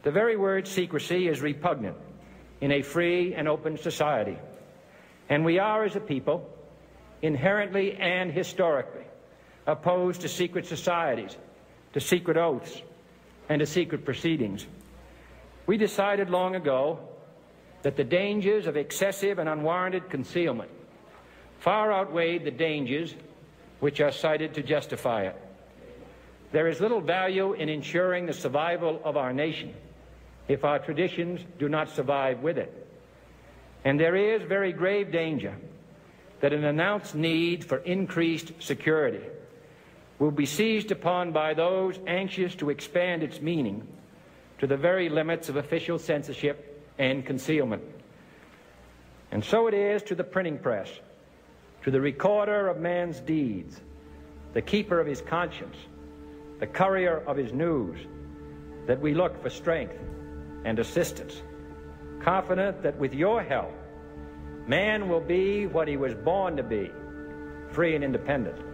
The very word secrecy is repugnant in a free and open society, and we are, as a people, inherently and historically opposed to secret societies, to secret oaths, and to secret proceedings. We decided long ago that the dangers of excessive and unwarranted concealment far outweighed the dangers which are cited to justify it. There is little value in ensuring the survival of our nation if our traditions do not survive with it. And there is very grave danger that an announced need for increased security will be seized upon by those anxious to expand its meaning to the very limits of official censorship and concealment. And so it is to the printing press, to the recorder of man's deeds, the keeper of his conscience, the courier of his news, that we look for strength and assistance, confident that with your help, man will be what he was born to be, free and independent.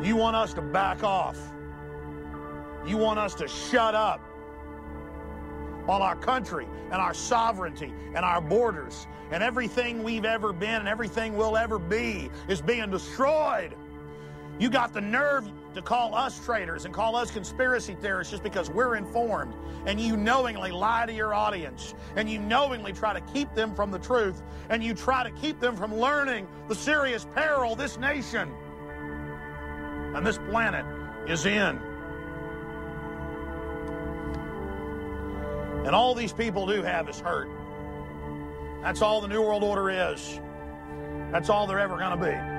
You want us to back off. You want us to shut up on our country and our sovereignty and our borders, and everything we've ever been and everything we'll ever be is being destroyed. You got the nerve to call us traitors and call us conspiracy theorists just because we're informed, and you knowingly lie to your audience, and you knowingly try to keep them from the truth, and you try to keep them from learning the serious peril this nation and this planet is in. And all these people do have is hurt. That's all the New World Order is. That's all they're ever going to be.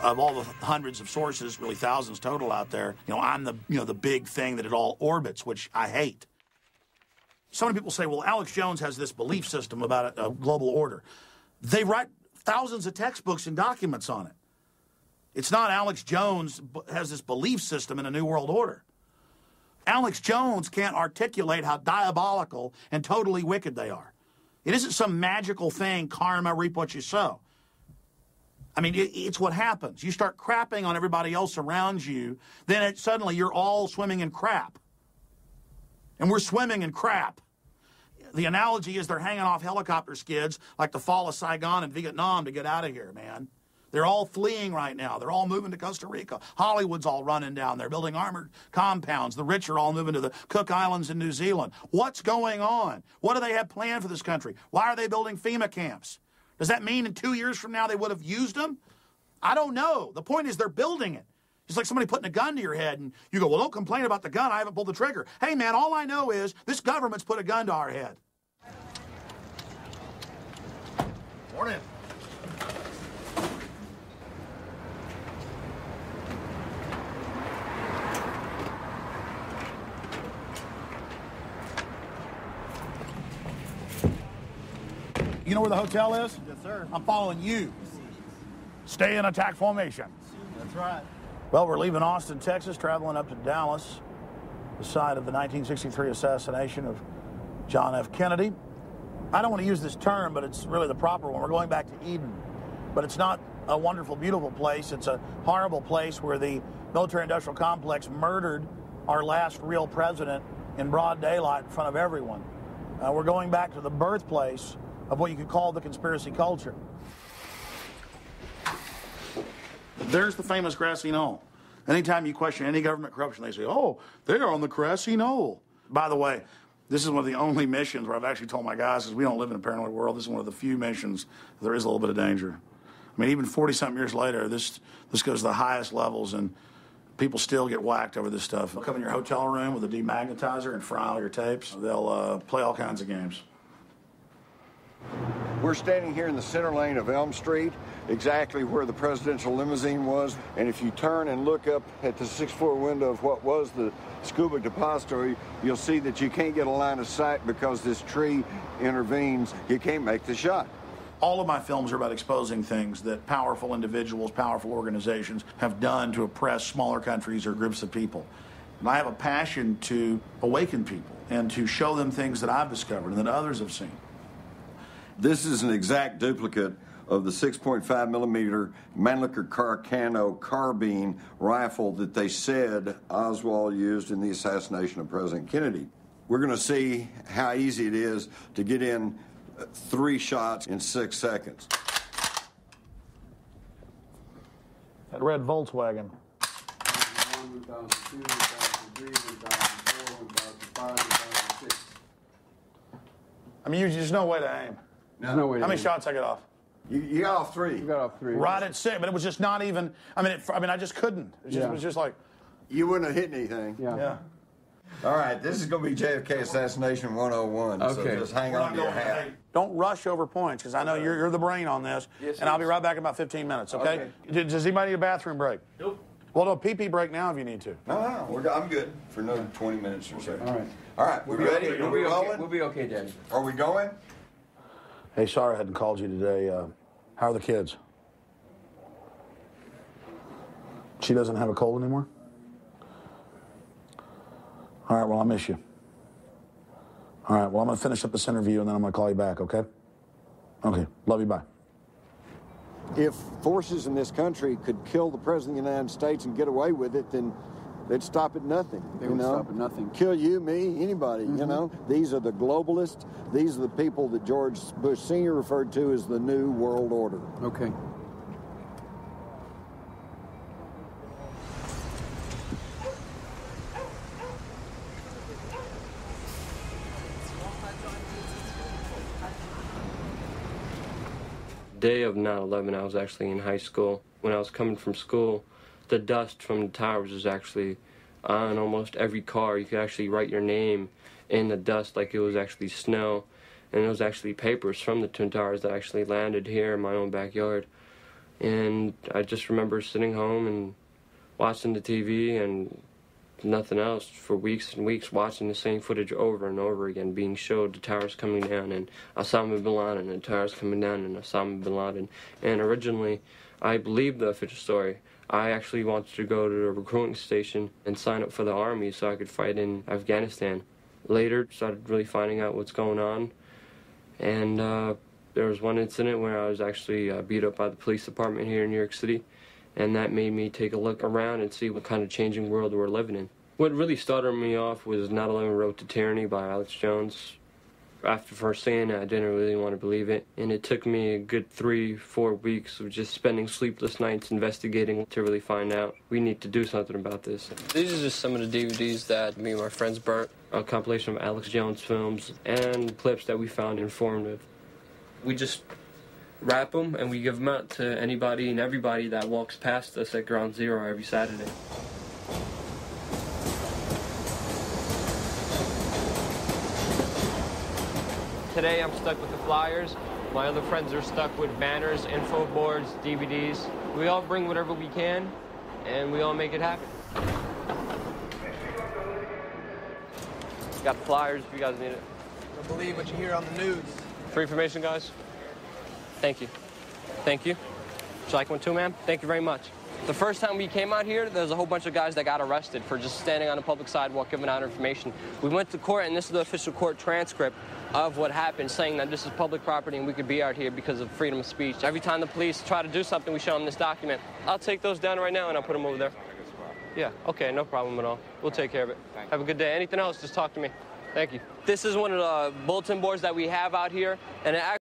Of all the hundreds of sources, really thousands total out there, I'm the big thing that it all orbits, which I hate. So many people say, well, Alex Jones has this belief system about a global order. They write thousands of textbooks and documents on it. It's not Alex Jones has this belief system in a new world order. Alex Jones can't articulate how diabolical and totally wicked they are. It isn't some magical thing, karma, reap what you sow. I mean, it's what happens. You start crapping on everybody else around you, then suddenly you're all swimming in crap. And we're swimming in crap. The analogy is they're hanging off helicopter skids like the fall of Saigon and Vietnam to get out of here, man. They're all fleeing right now. They're all moving to Costa Rica. Hollywood's all running down there, building armored compounds. The rich are all moving to the Cook Islands in New Zealand. What's going on? What do they have planned for this country? Why are they building FEMA camps? Does that mean in 2 years from now they would have used them? I don't know. The point is they're building it. It's like somebody putting a gun to your head and you go, well, don't complain about the gun. I haven't pulled the trigger. Hey, man, all I know is this government's put a gun to our head. Morning. You know where the hotel is? Yes, sir. I'm following you. Stay in attack formation. That's right. Well, we're leaving Austin, Texas, traveling up to Dallas, the site of the 1963 assassination of John F. Kennedy. I don't want to use this term, but it's really the proper one. We're going back to Eden. But it's not a wonderful, beautiful place. It's a horrible place where the military-industrial complex murdered our last real president in broad daylight in front of everyone. We're going back to the birthplace of what you could call the conspiracy culture. There's the famous grassy knoll. Anytime you question any government corruption, they say, oh, they're on the grassy knoll. By the way, This is one of the only missions where I've actually told my guys, because we don't live in a paranoid world, this is one of the few missions that there is a little bit of danger. I mean, even 40-something years later, this goes to the highest levels, and people still get whacked over this stuff. They'll come in your hotel room with a demagnetizer and fry all your tapes. They'll play all kinds of games. We're standing here in the center lane of Elm Street, exactly where the presidential limousine was. And if you turn and look up at the 6th-floor window of what was the scuba depository, you'll see that you can't get a line of sight because this tree intervenes. You can't make the shot. All of my films are about exposing things that powerful individuals, powerful organizations have done to oppress smaller countries or groups of people. And I have a passion to awaken people and to show them things that I've discovered and that others have seen. This is an exact duplicate of the 6.5 millimeter Mannlicher Carcano carbine rifle that they said Oswald used in the assassination of President Kennedy. We're going to see how easy it is to get in 3 shots in 6 seconds. That red Volkswagen. 2002, 2003, 2004, 2005, 2006. I mean, there's no way to aim. There's no way to How many aim. shots I get off? You got off 3. You got off 3. Right at 6, but it was just not even. I mean, I just couldn't. It was just like. You wouldn't have hit anything. Yeah. All right, this is going to be JFK Assassination 101, so Okay. just hang on to your hat. Don't rush over points, because I know you're the brain on this, and I'll be right back in about 15 minutes, okay? Does anybody need a bathroom break? Nope. Well, no, pee-pee break now if you need to. No, I'm good for another 20 minutes or so. All right. All right, we ready? We'll be okay. We'll be okay, Daddy. Are we going? Hey, sorry I hadn't called you today. How are the kids? She doesn't have a cold anymore? All right, well, I'll miss you. All right, well, I'm going to finish up this interview, and then I'm going to call you back, okay? Okay, love you, bye. If forces in this country could kill the President of the United States and get away with it, then they'd stop at nothing. They would stop at nothing. Kill you, me, anybody, you know? These are the globalists. These are the people that George Bush Sr. referred to as the New World Order. Okay. Day of 9/11, I was actually in high school. When I was coming from school, the dust from the towers was actually on almost every car. You could actually write your name in the dust like it was actually snow. And it was actually papers from the Twin Towers that actually landed here in my own backyard. And I just remember sitting home and watching the TV and nothing else for weeks and weeks, watching the same footage over and over again, being showed the towers coming down and Osama bin Laden and the towers coming down and Osama bin Laden. And originally, I believed the official story. I actually wanted to go to a recruiting station and sign up for the army so I could fight in Afghanistan. Later, started really finding out what's going on. And there was one incident where I was actually beat up by the police department here in New York City. And that made me take a look around and see what kind of changing world we're living in. What really started me off was 9/11 Road to Tyranny by Alex Jones. After first seeing it, I didn't really want to believe it. And it took me a good 3-4 weeks of just spending sleepless nights investigating to really find out we need to do something about this. These are just some of the DVDs that me and my friends burnt. A compilation of Alex Jones films and clips that we found informative. We just wrap them and we give them out to anybody and everybody that walks past us at Ground Zero every Saturday. Today I'm stuck with the flyers. My other friends are stuck with banners, info boards, DVDs. We all bring whatever we can and we all make it happen. Got the flyers if you guys need it. Don't believe what you hear on the news. For information, guys. Thank you. Thank you. Would you like one too, ma'am? Thank you very much. The first time we came out here, there was a whole bunch of guys that got arrested for just standing on a public sidewalk giving out information. We went to court, and this is the official court transcript of what happened, saying that this is public property and we could be out here because of freedom of speech. Every time the police try to do something, we show them this document. I'll take those down right now and I'll put them over there. Yeah, okay, no problem at all. We'll take care of it. Have a good day. Anything else, just talk to me. Thank you. This is one of the bulletin boards that we have out here, and it actually